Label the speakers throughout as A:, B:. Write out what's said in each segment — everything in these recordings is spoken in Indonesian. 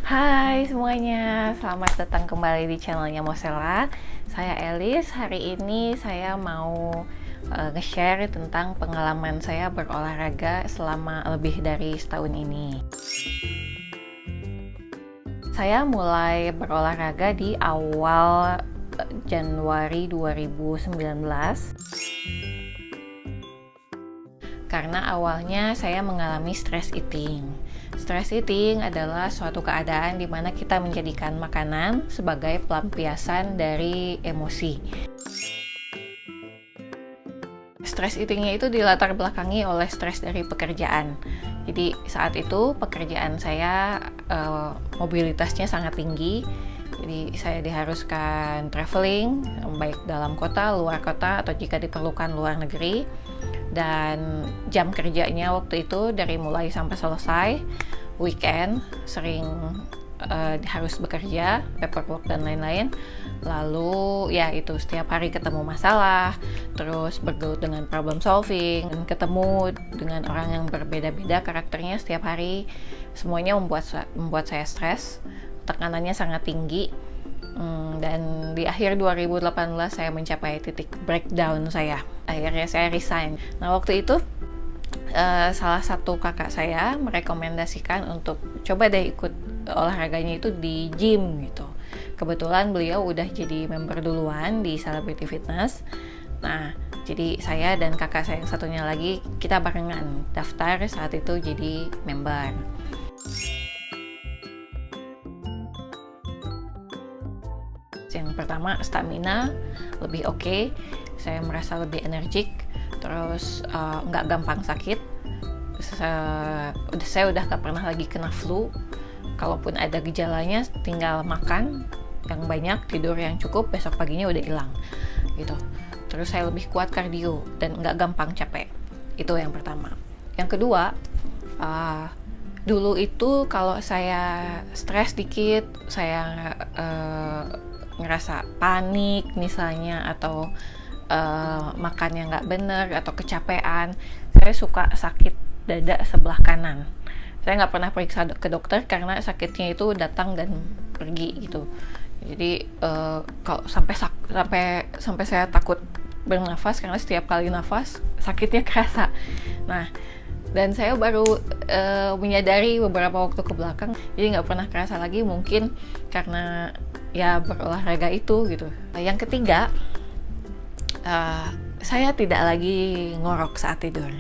A: Hai semuanya, selamat datang kembali di channelnya Mosela. Saya Elis. Hari ini saya mau nge-share tentang pengalaman saya berolahraga selama lebih dari setahun ini. Saya mulai berolahraga di awal Januari 2019 karena awalnya saya mengalami stress eating. Stress eating adalah suatu keadaan di mana kita menjadikan makanan sebagai pelampiasan dari emosi. Stress eatingnya itu dilatar belakangi oleh stres dari pekerjaan. Jadi saat itu pekerjaan saya mobilitasnya sangat tinggi. Jadi saya diharuskan traveling, baik dalam kota, luar kota, atau jika diperlukan luar negeri. Dan jam kerjanya waktu itu dari mulai sampai selesai, weekend sering harus bekerja, paperwork dan lain-lain. Lalu ya itu setiap hari ketemu masalah, terus bergelut dengan problem solving, dan ketemu dengan orang yang berbeda-beda karakternya setiap hari. Semuanya membuat saya stres, tekanannya sangat tinggi. Dan di akhir 2018 saya mencapai titik breakdown saya. Akhirnya saya resign. Nah waktu itu salah satu kakak saya merekomendasikan untuk coba deh ikut olahraganya itu di gym gitu. Kebetulan beliau udah jadi member duluan di Celebrity Fitness. Nah jadi saya dan kakak saya yang satunya lagi kita barengan daftar saat itu jadi member. Yang pertama, stamina lebih oke. Saya merasa lebih energik, terus nggak gampang sakit. Saya udah gak pernah lagi kena flu. Kalaupun ada gejalanya, tinggal makan yang banyak, tidur yang cukup, besok paginya udah hilang gitu. Terus saya lebih kuat kardio dan nggak gampang capek. Itu yang pertama. Yang kedua, dulu itu kalau saya stres dikit, saya ngerasa panik misalnya, atau makannya nggak bener atau kecapean, saya suka sakit dada sebelah kanan. Saya nggak pernah periksa ke dokter karena sakitnya itu datang dan pergi gitu. Jadi kalau sampai saya takut bernafas karena setiap kali nafas sakitnya kerasa. Nah dan saya baru menyadari beberapa waktu ke belakang, jadi nggak pernah kerasa lagi, mungkin karena ya berolahraga itu gitu. Yang ketiga, saya tidak lagi ngorok saat tidur.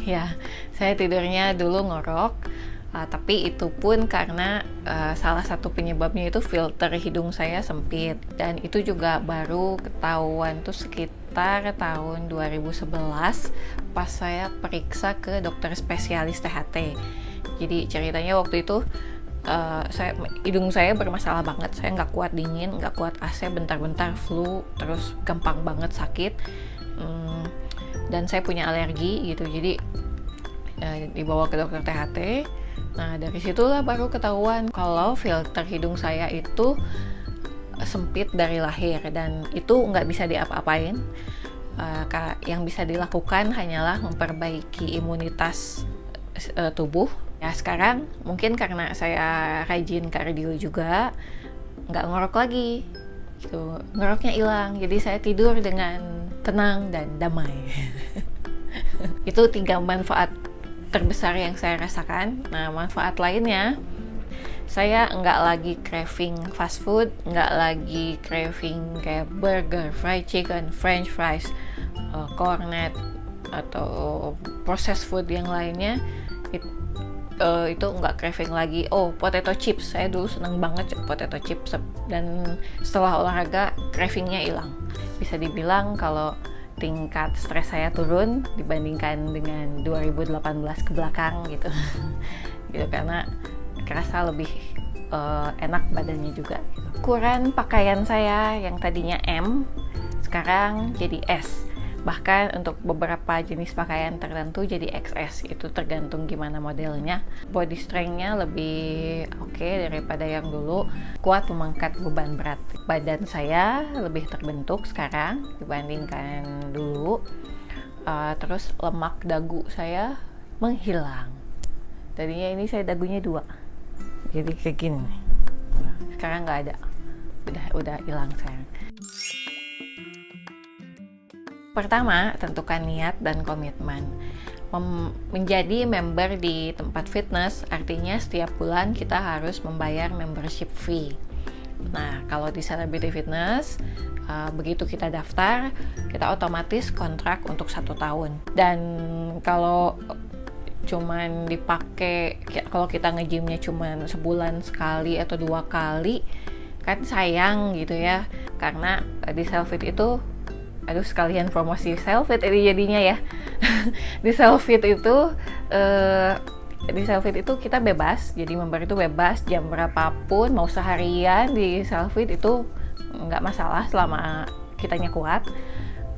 A: Ya, saya tidurnya dulu ngorok, tapi itu pun karena salah satu penyebabnya itu filter hidung saya sempit, dan itu juga baru ketahuan tuh sekitar tahun 2011 pas saya periksa ke dokter spesialis THT. Jadi ceritanya waktu itu hidung saya bermasalah banget. Saya nggak kuat dingin, nggak kuat AC, bentar-bentar flu, terus gampang banget sakit. Dan saya punya alergi gitu, jadi dibawa ke dokter THT. Nah dari situlah baru ketahuan kalau filter hidung saya itu sempit dari lahir, dan itu nggak bisa diapa-apain. Yang bisa dilakukan hanyalah memperbaiki imunitas tubuh. Ya sekarang mungkin karena saya rajin kardio juga, nggak ngorok lagi gitu, ngoroknya hilang, jadi saya tidur dengan tenang dan damai. Itu 3 manfaat terbesar yang saya rasakan. Nah manfaat lainnya, saya nggak lagi craving fast food, nggak lagi craving kayak burger, fried chicken, french fries, cornet, atau processed food yang lainnya. Itu nggak craving lagi. Potato chips, saya dulu seneng banget potato chips, dan setelah olahraga cravingnya hilang. Bisa dibilang kalau tingkat stres saya turun dibandingkan dengan 2018 ke belakang gitu. Gitu karena kerasa lebih enak badannya juga gitu. Ukuran pakaian saya yang tadinya M sekarang jadi S. Bahkan untuk beberapa jenis pakaian tertentu jadi XS, itu tergantung gimana modelnya. Body strength-nya lebih oke daripada yang dulu, kuat mengangkat beban berat. Badan saya lebih terbentuk sekarang dibandingkan dulu. Terus lemak dagu saya menghilang. Tadinya ini saya dagunya 2, jadi kayak gini. Sekarang nggak ada, udah hilang sekarang. Pertama, tentukan niat dan komitmen. Menjadi member di tempat fitness artinya setiap bulan kita harus membayar membership fee. Nah, kalau di Celebrity Fitness, begitu kita daftar, kita otomatis kontrak untuk 1 tahun. Dan kalau cuman dipakai, kalau kita nge-gymnya cuman sebulan sekali atau 2 kali, kan sayang gitu ya. Karena di Selfit itu, aduh sekalian promosi Selfit ini jadinya ya. Di Selfit itu kita bebas, jadi member itu bebas jam berapapun, mau seharian di Selfit itu nggak masalah selama kitanya kuat.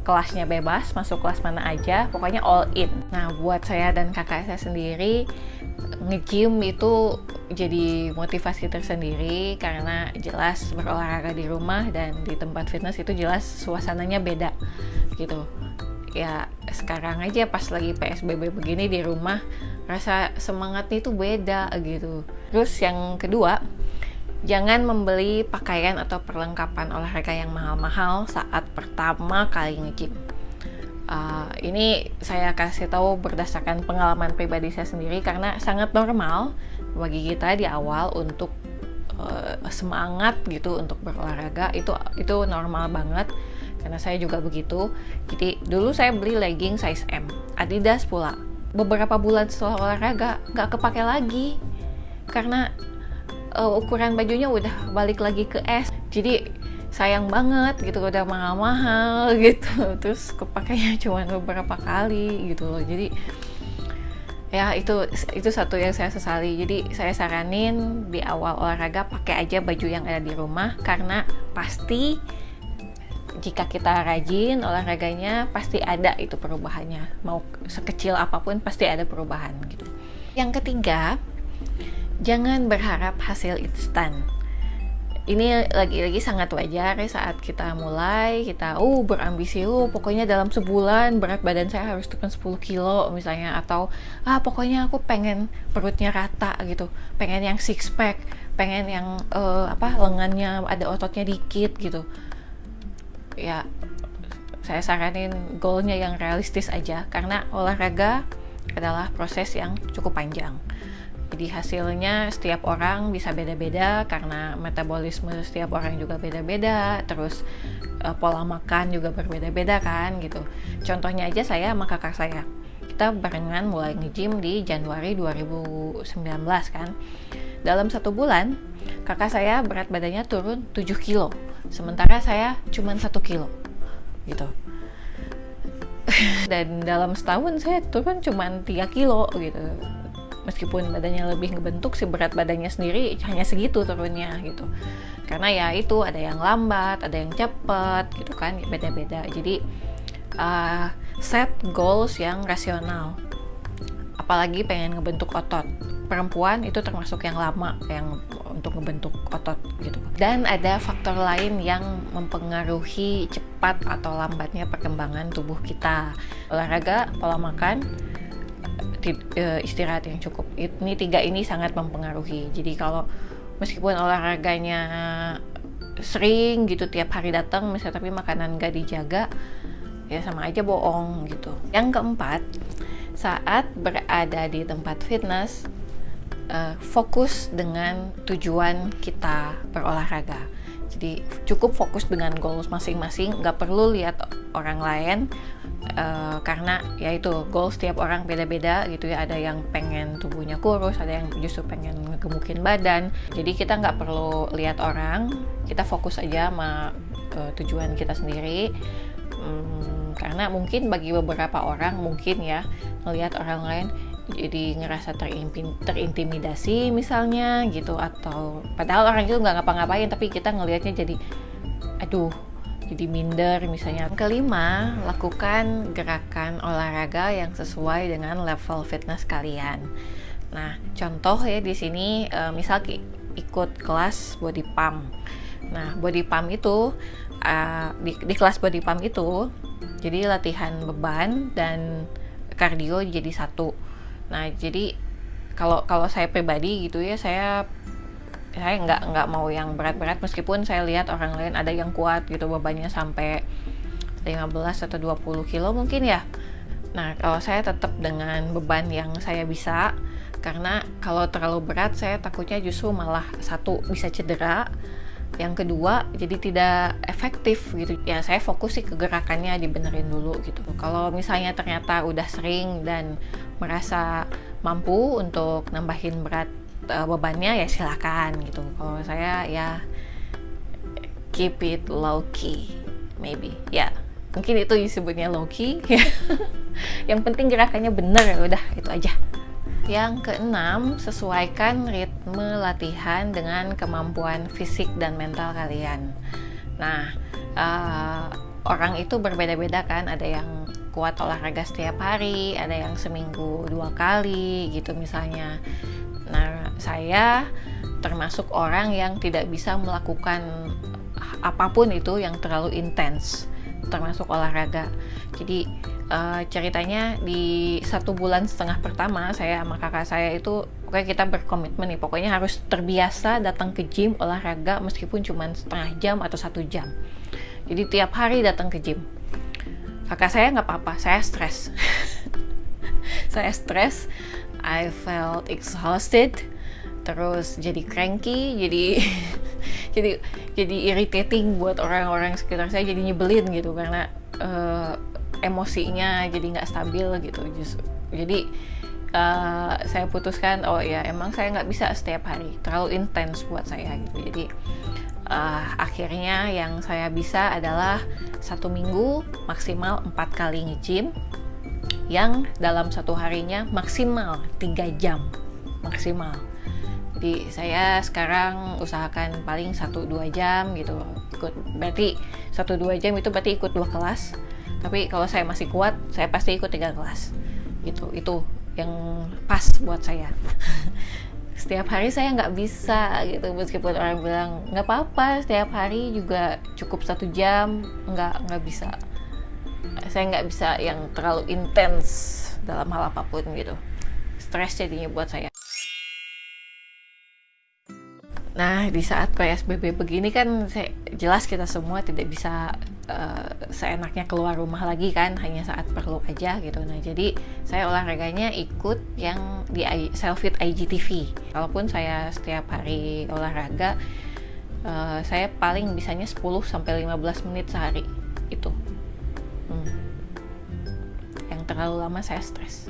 A: Kelasnya bebas, masuk kelas mana aja, pokoknya all in. Nah, buat saya dan kakak saya sendiri, nge-gym itu jadi motivasi tersendiri karena jelas berolahraga di rumah dan di tempat fitness itu jelas suasananya beda gitu. Ya sekarang aja pas lagi PSBB begini di rumah, rasa semangatnya itu beda gitu. Terus yang kedua, jangan membeli pakaian atau perlengkapan olahraga yang mahal-mahal saat pertama kali nge-gym. Ini saya kasih tahu berdasarkan pengalaman pribadi saya sendiri karena sangat normal bagi kita di awal untuk semangat gitu untuk berolahraga, itu normal banget karena saya juga begitu. Jadi dulu saya beli legging size M, Adidas pula. Beberapa bulan setelah olahraga nggak kepake lagi karena ukuran bajunya udah balik lagi ke S. Jadi sayang banget gitu, udah mahal-mahal gitu, terus kepakainya cuma beberapa kali gitu loh. Jadi ya itu satu yang saya sesali. Jadi saya saranin di awal olahraga pakai aja baju yang ada di rumah, karena pasti jika kita rajin olahraganya pasti ada itu perubahannya, mau sekecil apapun pasti ada perubahan gitu. Yang ketiga, jangan berharap hasil instan. Ini lagi-lagi sangat wajar ya saat kita mulai, kita berambisi, pokoknya dalam sebulan berat badan saya harus turun 10 kilo misalnya, atau pokoknya aku pengen perutnya rata gitu, pengen yang six pack, pengen yang lengannya ada ototnya dikit gitu. Ya saya saranin goalnya yang realistis aja, karena olahraga adalah proses yang cukup panjang. Jadi hasilnya setiap orang bisa beda-beda karena metabolisme setiap orang juga beda-beda, terus pola makan juga berbeda-beda kan gitu. Contohnya aja saya sama kakak saya, kita barengan mulai nge-gym di Januari 2019 kan. Dalam 1 bulan kakak saya berat badannya turun 7 kilo, sementara saya cuma 1 kilo gitu. Dan dalam setahun saya turun cuma 3 kilo gitu. Meskipun badannya lebih ngebentuk, si berat badannya sendiri hanya segitu turunnya gitu. Karena ya itu ada yang lambat, ada yang cepet gitu kan, beda-beda. Jadi set goals yang rasional. Apalagi pengen ngebentuk otot. Perempuan itu termasuk yang lama yang untuk ngebentuk otot gitu. Dan ada faktor lain yang mempengaruhi cepat atau lambatnya perkembangan tubuh kita. Olahraga, pola makan, istirahat yang cukup. Ini 3 ini sangat mempengaruhi. Jadi kalau meskipun olahraganya sering gitu tiap hari datang misalnya, tapi makanan gak dijaga, ya sama aja bohong gitu. Yang keempat, saat berada di tempat fitness, fokus dengan tujuan kita berolahraga. Jadi cukup fokus dengan goals masing-masing, nggak perlu lihat orang lain, karena ya itu goals setiap orang beda-beda gitu ya. Ada yang pengen tubuhnya kurus, ada yang justru pengen ngegemukin badan. Jadi kita nggak perlu lihat orang, kita fokus aja sama tujuan kita sendiri. Karena mungkin bagi beberapa orang mungkin ya melihat orang lain jadi ngerasa terintimidasi misalnya gitu, atau padahal orang itu nggak ngapa-ngapain tapi kita ngelihatnya jadi jadi minder misalnya. Kelima, lakukan gerakan olahraga yang sesuai dengan level fitness kalian. Nah, contoh ya di sini misal ikut kelas body pump. Nah, body pump itu di kelas body pump itu jadi latihan beban dan kardio jadi satu. Nah, jadi kalau saya pribadi gitu ya, saya saya nggak mau yang berat-berat, meskipun saya lihat orang lain ada yang kuat gitu, bebannya sampai 15 atau 20 kilo mungkin ya. Nah, kalau saya tetap dengan beban yang saya bisa, karena kalau terlalu berat saya takutnya justru malah satu bisa cedera, yang kedua jadi tidak efektif gitu ya. Saya fokus sih ke gerakannya, dibenerin dulu gitu. Kalau misalnya ternyata udah sering dan merasa mampu untuk nambahin berat bebannya, ya silakan gitu. Kalau saya ya keep it low key, maybe ya, mungkin itu disebutnya low key. Yang penting gerakannya bener, ya udah itu aja. Yang keenam, sesuaikan ritme latihan dengan kemampuan fisik dan mental kalian. Nah, orang itu berbeda-beda kan, ada yang kuat olahraga setiap hari, ada yang seminggu 2 kali gitu misalnya. Nah, saya termasuk orang yang tidak bisa melakukan apapun itu yang terlalu intens, termasuk olahraga. Jadi ceritanya di 1,5 bulan pertama saya sama kakak saya itu pokoknya kita berkomitmen nih, pokoknya harus terbiasa datang ke gym olahraga meskipun cuma setengah jam atau 1 jam. Jadi tiap hari datang ke gym. Kakak saya nggak apa-apa, saya stres. Saya stres, I felt exhausted, terus jadi cranky, jadi irritating buat orang-orang sekitar saya, jadi nyebelin gitu karena emosinya jadi nggak stabil gitu. Jadi saya putuskan, oh ya emang saya nggak bisa setiap hari, terlalu intens buat saya gitu. Jadi akhirnya yang saya bisa adalah 1 minggu maksimal 4 kali nge-gym, yang dalam 1 harinya maksimal 3 jam maksimal. Jadi saya sekarang usahakan paling 1-2 jam gitu ikut, berarti 1-2 jam itu berarti ikut 2 kelas. Tapi kalau saya masih kuat, saya pasti ikut 3 kelas gitu. Itu yang pas buat saya. Setiap hari saya nggak bisa gitu, meskipun orang bilang nggak apa-apa setiap hari juga cukup 1 jam, nggak bisa. Saya nggak bisa yang terlalu intens dalam hal apapun gitu, stres jadinya buat saya. Nah, di saat PSBB begini kan jelas kita semua tidak bisa seenaknya keluar rumah lagi kan, hanya saat perlu aja gitu. Nah, jadi saya olahraganya ikut yang di Selfit IGTV. Kalaupun saya setiap hari olahraga, saya paling bisanya 10-15 menit sehari itu. Yang terlalu lama saya stres.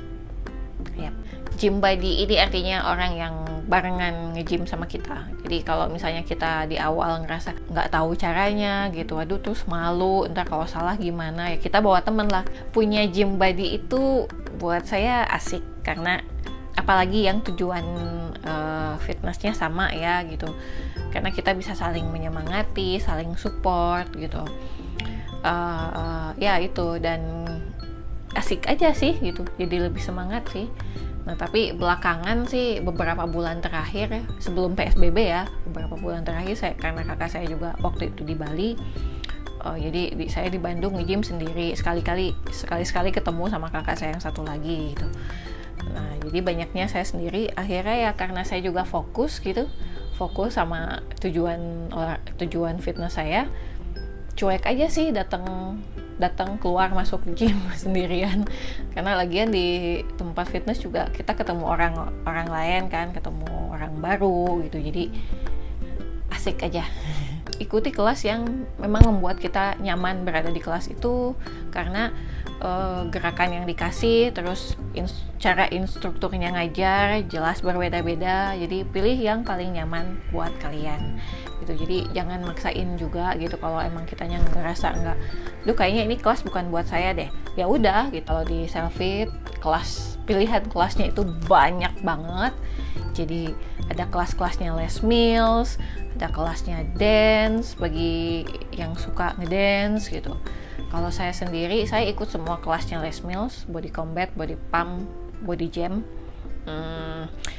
A: Yep. Gym buddy ini artinya orang yang barengan nge-gym sama kita. Jadi kalau misalnya kita di awal ngerasa nggak tahu caranya gitu, aduh terus malu, ntar kalau salah gimana, ya kita bawa temen lah. Punya gym buddy itu buat saya asik, karena apalagi yang tujuan fitnessnya sama ya gitu, karena kita bisa saling menyemangati, saling support gitu. Ya itu, dan asik aja sih gitu, jadi lebih semangat sih. Nah, tapi belakangan sih beberapa bulan terakhir, sebelum PSBB ya, beberapa bulan terakhir saya, karena kakak saya juga waktu itu di Bali, jadi saya di Bandung nge-gym sendiri, sekali-sekali ketemu sama kakak saya yang satu lagi gitu. Nah, jadi banyaknya saya sendiri. Akhirnya ya karena saya juga fokus sama tujuan fitness saya, cuek aja sih datang keluar masuk gym sendirian, karena lagian di tempat fitness juga kita ketemu orang lain kan, ketemu orang baru gitu, jadi asik aja. Ikuti kelas yang memang membuat kita nyaman berada di kelas itu, karena gerakan yang dikasih, terus cara instrukturnya ngajar jelas berbeda-beda, jadi pilih yang paling nyaman buat kalian gitu. Jadi jangan maksain juga gitu, kalau emang kitanya ngerasa enggak, duh kayaknya ini kelas bukan buat saya deh, ya udah gitu. Kalau di Selfit pilihan kelasnya itu banyak banget, jadi ada kelas-kelasnya Les Mills, ada kelasnya dance bagi yang suka ngedance gitu. Kalau saya sendiri, saya ikut semua kelasnya Les Mills, body combat, body pump, body jam.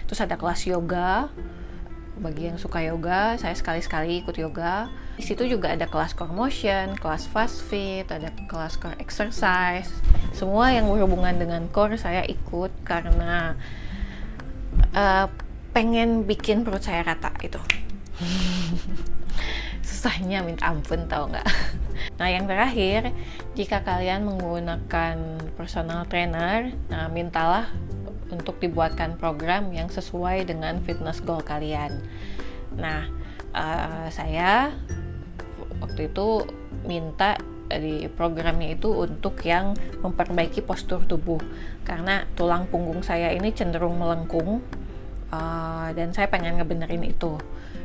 A: Terus ada kelas yoga, bagi yang suka yoga, saya sekali-sekali ikut yoga. Di situ juga ada kelas core motion, kelas fast fit, ada kelas core exercise. Semua yang berhubungan dengan core saya ikut, karena pengen bikin perut saya rata itu. Susahnya minta ampun, tau nggak? Nah, yang terakhir, jika kalian menggunakan personal trainer, nah mintalah untuk dibuatkan program yang sesuai dengan fitness goal kalian. Nah, saya waktu itu minta di programnya itu untuk yang memperbaiki postur tubuh, karena tulang punggung saya ini cenderung melengkung, dan saya pengen ngebenerin itu.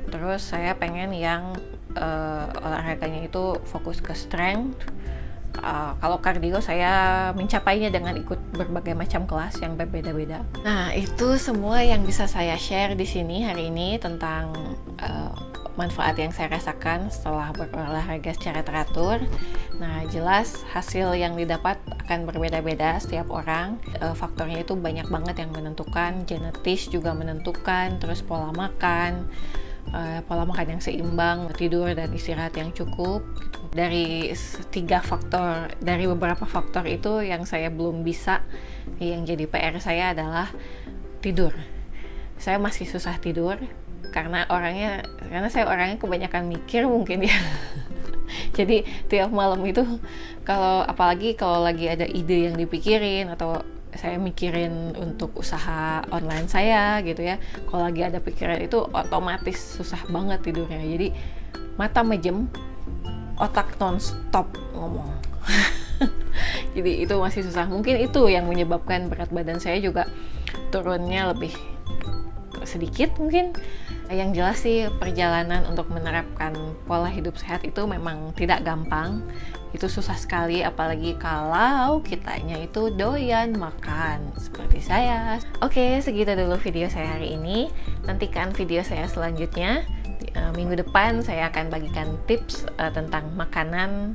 A: Terus saya pengen yang olahraganya itu fokus ke strength. Kalau kardio saya mencapainya dengan ikut berbagai macam kelas yang berbeda-beda. Nah, itu semua yang bisa saya share di sini hari ini tentang manfaat yang saya rasakan setelah berolahraga secara teratur. Nah, jelas hasil yang didapat akan berbeda-beda setiap orang. Faktornya itu banyak banget yang menentukan, genetis juga menentukan, terus pola makan yang seimbang, tidur dan istirahat yang cukup gitu. Dari beberapa faktor itu yang saya belum bisa, yang jadi PR saya adalah tidur. Saya masih susah tidur karena saya orangnya kebanyakan mikir mungkin ya. Jadi tiap malam itu apalagi kalau lagi ada ide yang dipikirin atau saya mikirin untuk usaha online saya gitu ya, kalau lagi ada pikiran itu otomatis susah banget tidurnya. Jadi mata mejem, otak non-stop ngomong. Jadi itu masih susah. Mungkin itu yang menyebabkan berat badan saya juga turunnya lebih sedikit mungkin. Yang jelas sih perjalanan untuk menerapkan pola hidup sehat itu memang tidak gampang. Itu susah sekali, apalagi kalau kitanya itu doyan makan seperti saya. Oke, segitu dulu video saya hari ini. Nantikan video saya selanjutnya. Minggu depan saya akan bagikan tips tentang makanan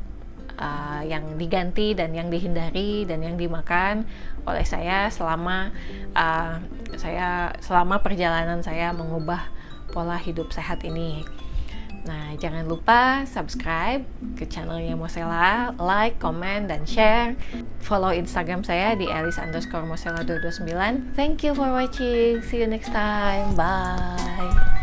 A: yang diganti dan yang dihindari dan yang dimakan oleh saya selama perjalanan saya mengubah pola hidup sehat ini. Nah, jangan lupa subscribe ke channelnya Mosela, like, comment, dan share. Follow Instagram saya di @alice_mosela229. Thank you for watching. See you next time. Bye.